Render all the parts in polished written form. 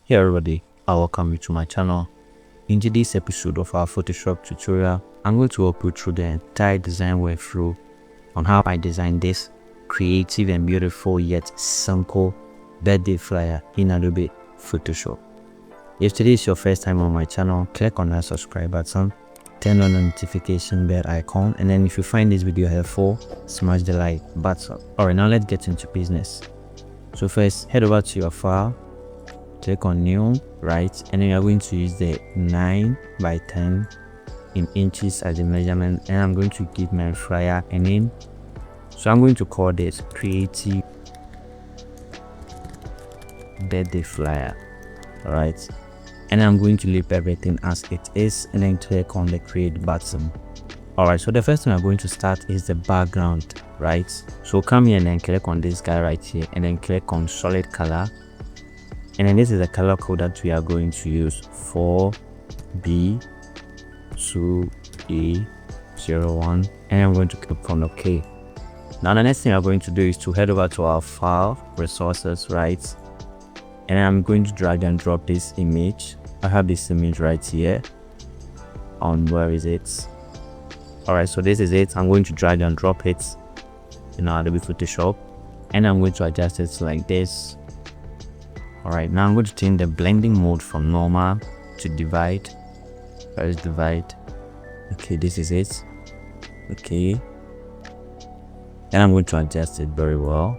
Hey everybody, I welcome you to my channel. In today's episode of our Photoshop tutorial, I'm going to walk you through the entire design workflow on how I designed this creative and beautiful yet simple birthday flyer in Adobe Photoshop. If today is your first time on my channel, click on that subscribe button, turn on the notification bell icon, and then if you find this video helpful, smash the like button. Alright, now let's get into business. So first, head over to your file, click on new, right, and then you're going to use the 9 by 10 in inches as the measurement, and I'm going to give my flyer a name. So I'm going to call this creative birthday flyer. All right, and I'm going to leave everything as it is and then click on the create button. All right, so the first thing I'm going to start is the background, right? So come here and then click on this guy right here and then click on solid color. And then this is the color code that we are going to use, 4B2A01, and I'm going to click on OK. Now the next thing I'm going to do is to head over to our file, resources, right? And I'm going to drag and drop this image. I have this image right here. Where is it? Alright, so this is it. I'm going to drag and drop it in our Adobe Photoshop, and I'm going to adjust it like this. Alright, now I'm going to change the blending mode from normal to divide. Where is divide? Okay, this is it. Okay. And I'm going to adjust it very well.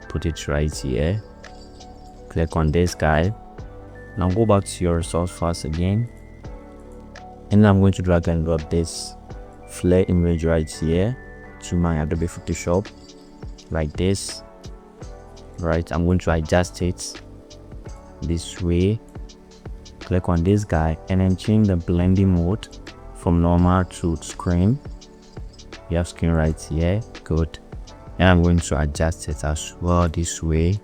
Put it right here. Click on this guy. Now go back to your resource files again. And I'm going to drag and drop this flare image right here to my Adobe Photoshop. Like this. Right, I'm going to adjust it this way. Click on this guy and then change the blending mode from normal to screen. You have screen right here. Good. And I'm going to adjust it as well this way.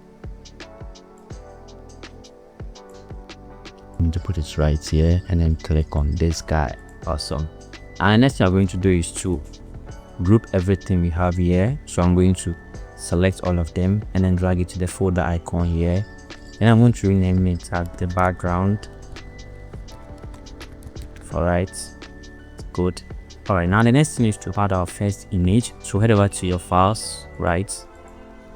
I'm going to put it right here and then click on this guy. Awesome. And next thing I'm going to do is to group everything we have here. So I'm going to select all of them and then drag it to the folder icon here, and I'm going to rename it as the background. All right, good. All right, now the next thing is to add our first image. So head over to your files, right,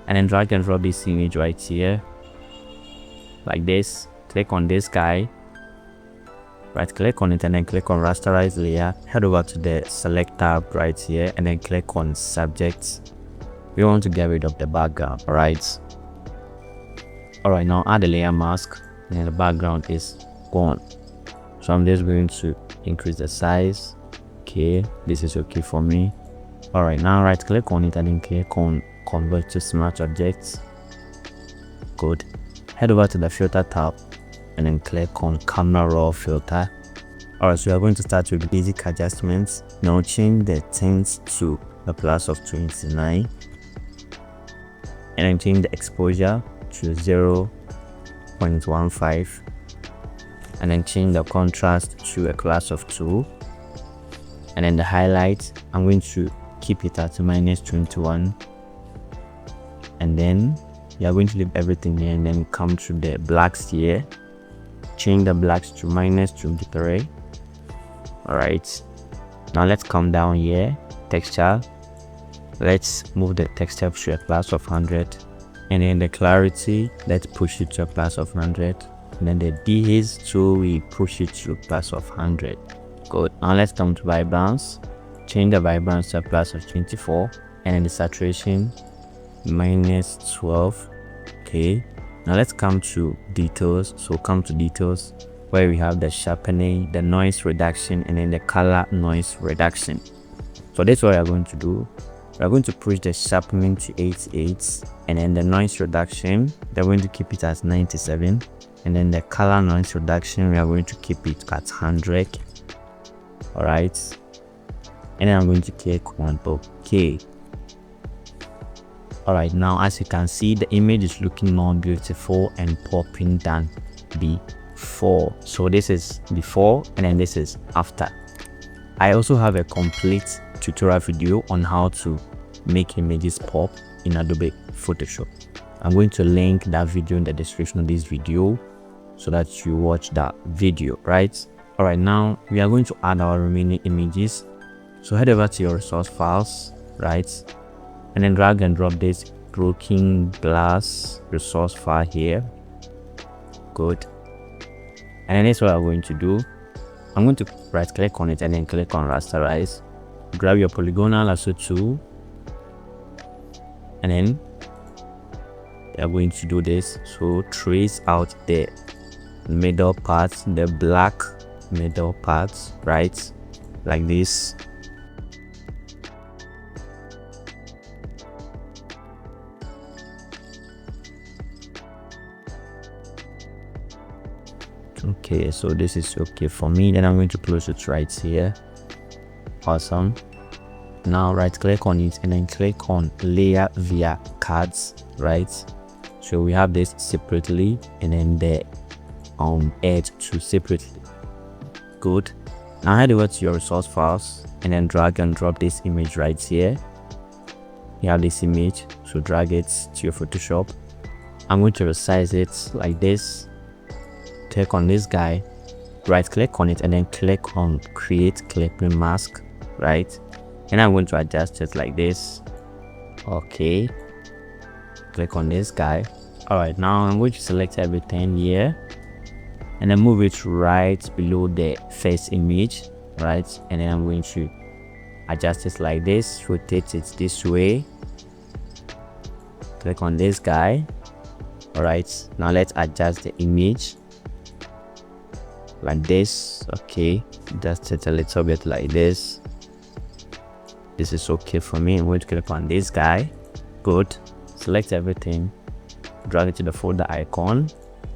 and then drag and drop this image right here like this. Click on this guy, right click on it and then click on rasterize layer. Head over to the select tab right here and then click on subjects. We want to get rid of the background. All right, now add a layer mask and the background is gone. So I'm just going to increase the size. Okay, this is okay for me. All right, now right click on it and then click on convert to smart objects. Good. Head over to the filter tab and then click on camera raw filter. All right, so we are going to start with basic adjustments. Now change the tint to a plus of 29 and then change the exposure to 0.15 and then change the contrast to a class of 2, and then the highlight I'm going to keep it at -21, and then you are going to leave everything here and then come to the blacks here, change the blacks to -23. All right, now let's come down here, texture. Let's move the texture to a class of 100, and then the clarity, let's push it to a class of 100, and then the dehaze, so we push it to a class of 100. Good. Now let's come to vibrance. Change the vibrance to a class of 24, and then the saturation -12. Okay. Now let's come to details. So come to details where we have the sharpening, the noise reduction, and then the color noise reduction. So that's what we are going to do. We're going to push the sharpening to 88, and then the noise reduction, they're going to keep it as 97, and then the color noise reduction, we are going to keep it at 100. All right, and then I'm going to click on OK. All right, now as you can see, the image is looking more beautiful and popping than before. So this is before and then this is after. I also have a complete tutorial video on how to make images pop in Adobe Photoshop. I'm going to link that video in the description of this video so that you watch that video, right? All right, now we are going to add our remaining images. So head over to your resource files, right, and then drag and drop this broken glass resource file here. Good. And then that's what I'm going to do. I'm going to right click on it and then click on rasterize. Grab your polygonal lasso tool, and then you're going to do this. So trace out the middle parts, the black middle parts, right, like this. Okay, so this is okay for me. Then I'm going to close it right here. Awesome. Now right click on it and then click on layer via cards, right? So we have this separately and then the edge to separately. Good. Now head over to your resource files and then drag and drop this image right here. You have this image, so drag it to your Photoshop. I'm going to resize it like this. Click on this guy, right click on it and then click on create clipping mask, right, and I'm going to adjust it like this. Okay, click on this guy. All right, now I'm going to select everything here and then move it right below the first image, right, and then I'm going to adjust it like this, rotate it this way, click on this guy. All right, now let's adjust the image like this. Okay, just it a little bit like this. This is okay for me. I'm going to click on this guy. Good. Select everything, drag it to the folder icon,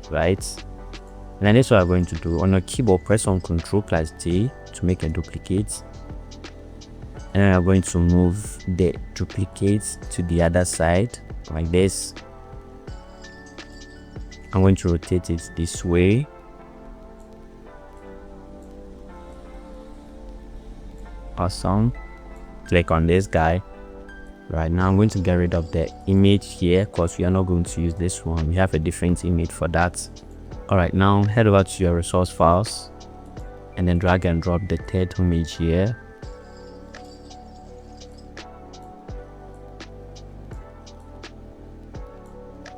right, and then this is what I'm going to do. On your keyboard, press on Ctrl+D to make a duplicate, and then I'm going to move the duplicate to the other side like this. I'm going to rotate it this way. Awesome. Click on this guy. Right now I'm going to get rid of the image here because we are not going to use this one. We have a different image for that. All right, now head over to your resource files and then drag and drop the third image here.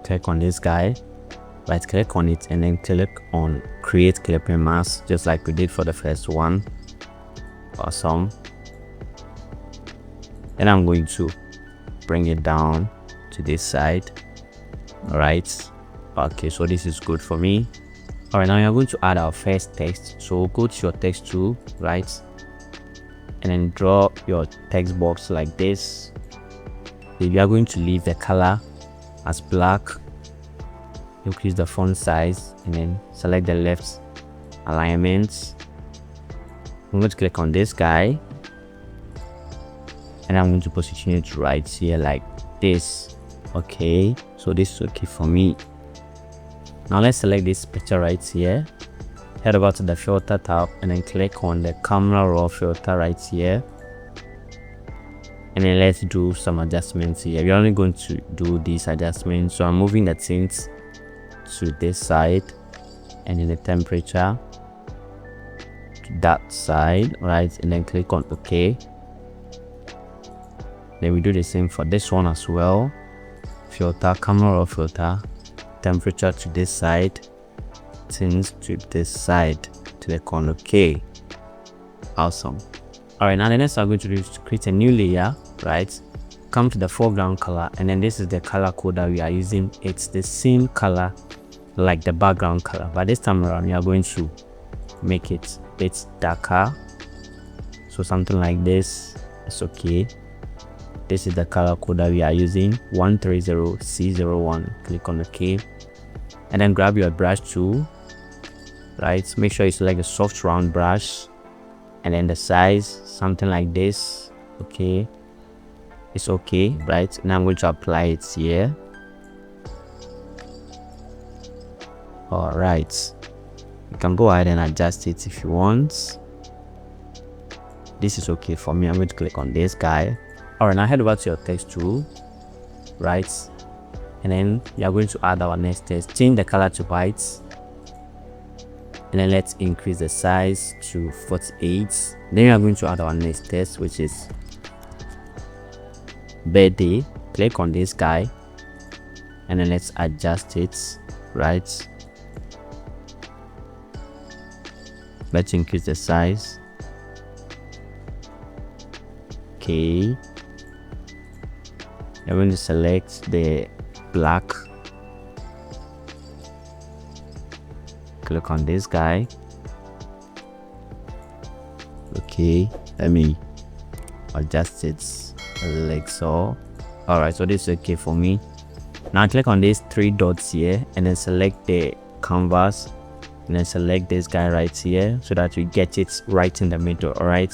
Click on this guy, right click on it and then click on create clipping mask, just like we did for the first one. Awesome. And I'm going to bring it down to this side. All right, okay, so this is good for me. All right, now you're going to add our first text. So go to your text tool, right, and then draw your text box like this. If you are going to leave the color as black, increase the font size and then select the left alignment. I'm going to click on this guy and I'm going to position it right here like this. Okay, so this is okay for me. Now let's select this picture right here, head over to the filter tab and then click on the camera raw filter right here, and then let's do some adjustments here. We're only going to do these adjustments. So I'm moving the tint to this side and then the temperature to that side, right, and then click on OK. Then we do the same for this one as well. Filter, camera raw filter, temperature to this side, tint to this side, to the corner. OK. Awesome. All right, now the next I'm going to do is to create a new layer, right? Come to the foreground color and then this is the color code that we are using. It's the same color like the background color, but this time around we are going to make it a bit darker. So something like this is okay. This is the color code that we are using, 130C01. Click on OK and then grab your brush tool, right? Make sure you select a soft round brush and then the size something like this. Okay, it's okay, right? Now I'm going to apply it here. All right, you can go ahead and adjust it if you want. This is okay for me. I'm going to click on this guy. All right, now head over to your text tool, right, and then we are going to add our next text. Change the color to white, and then let's increase the size to 48. Then we are going to add our next text, which is birthday. Click on this guy, and then let's adjust it, right? Let's increase the size. Okay, I'm going to select the black. Click on this guy. Okay, let me adjust it like so. All right, so this is okay for me. Now click on these 3 dots here, and then select the canvas, and then select this guy right here so that we get it right in the middle. All right,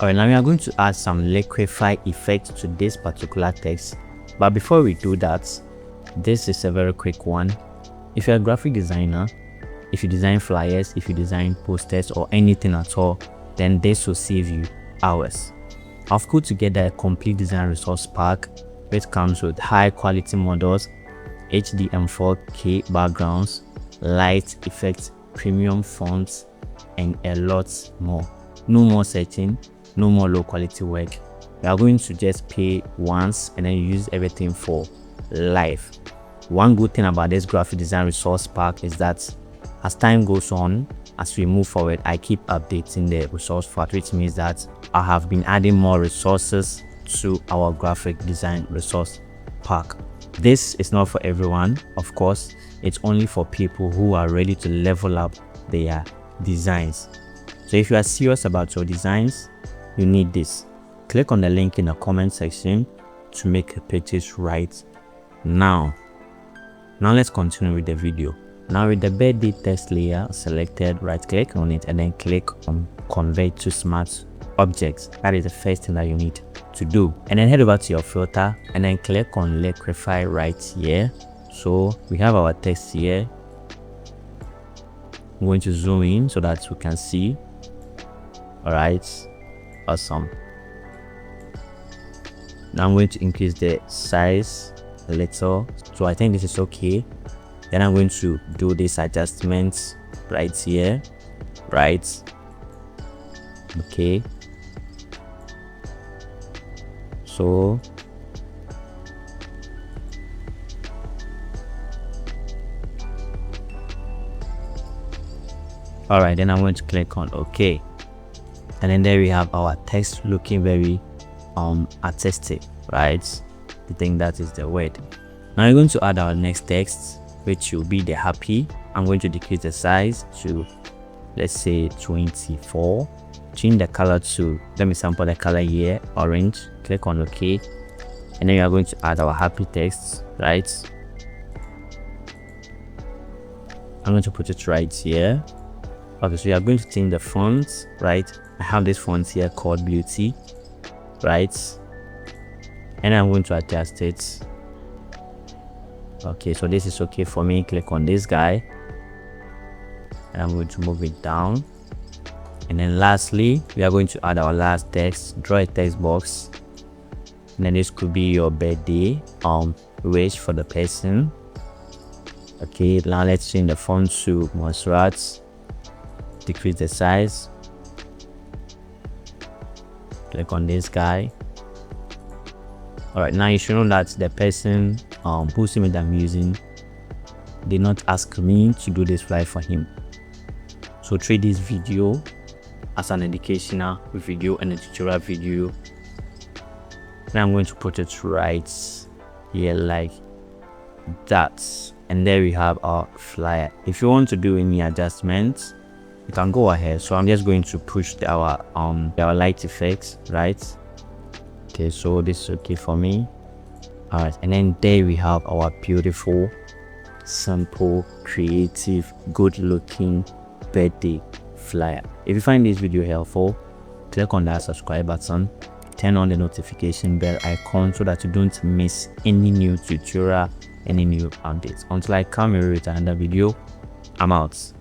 now we are going to add some Liquify effect to this particular text. But before we do that, this is a very quick one. If you're a graphic designer, if you design flyers, if you design posters or anything at all, then this will save you hours. I've put together a complete design resource pack which comes with high quality models, HD and 4K backgrounds, light effects, premium fonts, and a lot more. No more searching, no more low quality work. You are going to just pay once and then use everything for life. One good thing about this graphic design resource pack is that as time goes on, as we move forward, I keep updating the resource pack, which means that I have been adding more resources to our graphic design resource pack. This is not for everyone, of course. It's only for people who are ready to level up their designs. So if you are serious about your designs, you need this. Click on the link in the comment section to make a purchase right now. Now let's continue with the video. Now with the birthday text layer selected, right click on it and then click on convert to smart objects. That is the first thing that you need to do, and then head over to your filter and then click on Liquify right here. So we have our text here. I'm going to zoom in so that we can see. All right, awesome. Now I'm going to increase the size a little, so I think this is okay. Then I'm going to do this adjustment right here, right? Okay, so all right, then I'm going to click on OK, and then there we have our text looking very artistic, right? I think that is the word. Now we're going to add our next text, which will be the happy. I'm going to decrease the size to, let's say, 24. Change the color to, let me sample the color here, orange. Click on OK, and then we are going to add our happy text, right? I'm going to put it right here. Okay, so we are going to change the font, right? I have this font here called Beauty, right? And I'm going to adjust it. Okay, so this is okay for me. Click on this guy, and I'm going to move it down. And then lastly, we are going to add our last text. Draw a text box, and then this could be your birthday wish for the person. Okay, now let's change the font to Monserrat. Decrease the size. Click on this guy. All right, now you should know that the person whose image I'm using did not ask me to do this fly for him. So treat this video as an educational video and a tutorial video. Now I'm going to put it right here like that, and there we have our flyer. If you want to do any adjustments, you can go ahead. So I'm just going to push our light effects, right? Okay, so this is okay for me. All right, and then there we have our beautiful, simple, creative, good looking birthday flyer. If you find this video helpful, click on that subscribe button, turn on the notification bell icon so that you don't miss any new tutorial, any new updates. Until I come here with another video, I'm out.